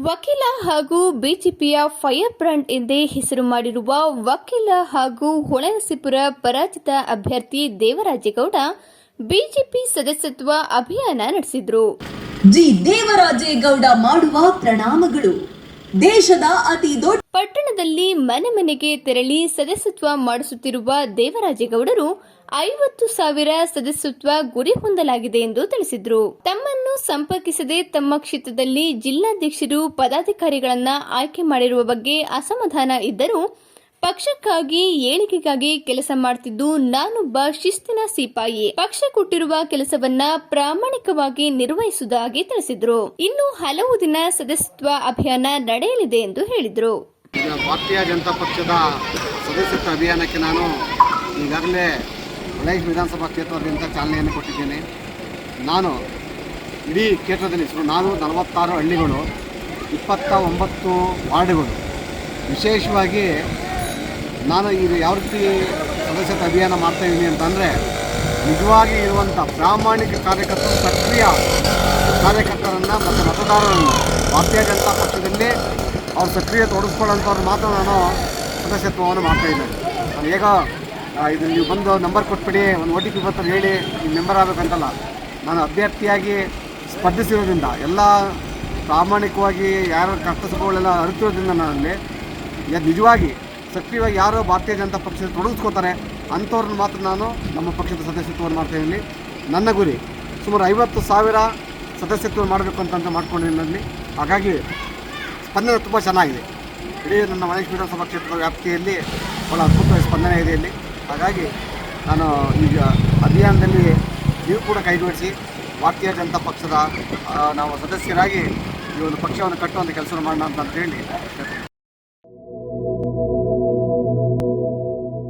ವಕೀಲ ಹಾಗೂ ಬಿಜೆಪಿಯ ಫೈರ್ ಬ್ರ್ಯಾಂಡ್ ಎಂದೇ ಹೆಸರು ಮಾಡಿರುವ ವಕೀಲ ಹಾಗೂ ಹೊಳೆನರಸೀಪುರ ಪರಾಜಿತ ಅಭ್ಯರ್ಥಿ ದೇವರಾಜೇಗೌಡ ಬಿಜೆಪಿ ಸದಸ್ಯತ್ವ ಅಭಿಯಾನ ನಡೆಸಿದರು. ದೇವರಾಜೇಗೌಡ ಮಾಡುವ ಪ್ರಣಾಮಗಳು. ದೇಶದ ಅತಿ ದೊಡ್ಡ ಪಟ್ಟಣದಲ್ಲಿ ಮನೆ ಮನೆಗೆ ತೆರಳಿ ಸದಸ್ಯತ್ವ ಮಾಡಿಸುತ್ತಿರುವ ದೇವರಾಜೇಗೌಡರು 50,000 ಸದಸ್ಯತ್ವ ಗುರಿ ಹೊಂದಲಾಗಿದೆ ಎಂದು ತಿಳಿಸಿದರು. ತಮ್ಮನ್ನು ಸಂಪರ್ಕಿಸದೆ ತಮ್ಮ ಕ್ಷೇತ್ರದಲ್ಲಿ ಜಿಲ್ಲಾಧ್ಯಕ್ಷರು ಪದಾಧಿಕಾರಿಗಳನ್ನ ಆಯ್ಕೆ ಮಾಡಿರುವ ಬಗ್ಗೆ ಅಸಮಾಧಾನ ಇದ್ದರೂ ಪಕ್ಷಕ್ಕಾಗಿ ಏಳಿಗೆಗಾಗಿ ಕೆಲಸ ಮಾಡುತ್ತಿದ್ದು ನಾನೊಬ್ಬ ಶಿಸ್ತಿನ ಸಿಪಾಯಿ. ಪಕ್ಷ ಕೊಟ್ಟಿರುವ ಕೆಲಸವನ್ನ ಪ್ರಾಮಾಣಿಕವಾಗಿ ನಿರ್ವಹಿಸುವುದಾಗಿ ತಿಳಿಸಿದರು. ಇನ್ನು ಹಲವು ದಿನ ಸದಸ್ಯತ್ವ ಅಭಿಯಾನ ನಡೆಯಲಿದೆ ಎಂದು ಹೇಳಿದರು. ಭಾರತೀಯ ಜನತಾ ಪಕ್ಷದ ಸದಸ್ಯತ್ವ ಅಭಿಯಾನಕ್ಕೆ ನಾನು ಈಗಾಗಲೇ ಹೊಳೆ ವಿಧಾನಸಭಾ ಕ್ಷೇತ್ರದಿಂದ ಚಾಲನೆಯನ್ನು ಕೊಟ್ಟಿದ್ದೇನೆ. ನಾನು ಇಡೀ ಕ್ಷೇತ್ರದಲ್ಲಿ ನಾನು 46 ಹಳ್ಳಿಗಳು, 29 ವಾರ್ಡ್ಗಳು, ವಿಶೇಷವಾಗಿ ನಾನು ಈಗ ಯಾವ ರೀತಿ ಸದಸ್ಯತ್ವ ಅಭಿಯಾನ ಮಾಡ್ತಾಯಿದ್ದೀನಿ ಅಂತಂದರೆ, ನಿಜವಾಗಿ ಇರುವಂಥ ಪ್ರಾಮಾಣಿಕ ಕಾರ್ಯಕರ್ತರು, ಸಕ್ರಿಯ ಕಾರ್ಯಕರ್ತರನ್ನು ಮತ್ತು ಮತದಾರರನ್ನು ಭಾರತೀಯ ಜನತಾ ಪಕ್ಷದಲ್ಲಿ ಅವ್ರು ಸಕ್ರಿಯ ತೊಡಗಿಸ್ಕೊಳ್ಳೋಂಥವ್ರು ಮಾತ್ರ ನಾನು ಸದಸ್ಯತ್ವವನ್ನು ಮಾಡ್ತಾಯಿದ್ದೇನೆ. ನಾನು ಈಗ ಇದು ನೀವು ಬಂದು ನಂಬರ್ ಕೊಟ್ಬಿಡಿ, ಒಂದು OTP ಬರ್ತಾರೆ ಹೇಳಿ ನೀವು ಮೆಂಬರ್ ಆಗಬೇಕಂತಲ್ಲ. ನಾನು ಅಭ್ಯರ್ಥಿಯಾಗಿ ಸ್ಪರ್ಧಿಸಿರೋದ್ರಿಂದ ಎಲ್ಲ ಪ್ರಾಮಾಣಿಕವಾಗಿ ಯಾರ ಕಷ್ಟ ಸುಖಗಳೆಲ್ಲ ಅರಿತಿರೋದ್ರಿಂದ ನನ್ನಲ್ಲಿ ನಿಜವಾಗಿ ಸಕ್ರಿಯವಾಗಿ ಯಾರು ಭಾರತೀಯ ಜನತಾ ಪಕ್ಷದ ತೊಡಗಿಸ್ಕೋತಾರೆ ಅಂಥವ್ರನ್ನ ಮಾತ್ರ ನಾನು ನಮ್ಮ ಪಕ್ಷದ ಸದಸ್ಯತ್ವವನ್ನು ಮಾಡ್ತಾಯಿದ್ದೀನಿ. ನನ್ನ ಗುರಿ ಸುಮಾರು 50,000 ಸದಸ್ಯತ್ವ ಮಾಡಬೇಕು ಅಂತ ಮಾಡ್ಕೊಂಡಿದ್ದೀನಿ. ಹಾಗಾಗಿ ಸ್ಪಂದನೆ ತುಂಬ ಚೆನ್ನಾಗಿದೆ. ಇಡೀ ನನ್ನ ಹೊಳೆ ವಿಧಾನಸಭಾ ಕ್ಷೇತ್ರದ ವ್ಯಾಪ್ತಿಯಲ್ಲಿ ಭಾಳ ಅದ್ಭುತ ಸ್ಪಂದನೆ ಇದೆ ಇಲ್ಲಿ. ಹಾಗಾಗಿ ನಾನು ಈಗ ಅಭಿಯಾನದಲ್ಲಿ ನೀವು ಕೂಡ ಕೈಗೂಡಿಸಿ ಭಾರತೀಯ ಜನತಾ ಪಕ್ಷದ ನಾವು ಸದಸ್ಯರಾಗಿ ಈ ಒಂದು ಪಕ್ಷವನ್ನು ಕಟ್ಟುವಂಥ ಕೆಲಸ ಮಾಡೋಣ ಅಂತ ಹೇಳಿ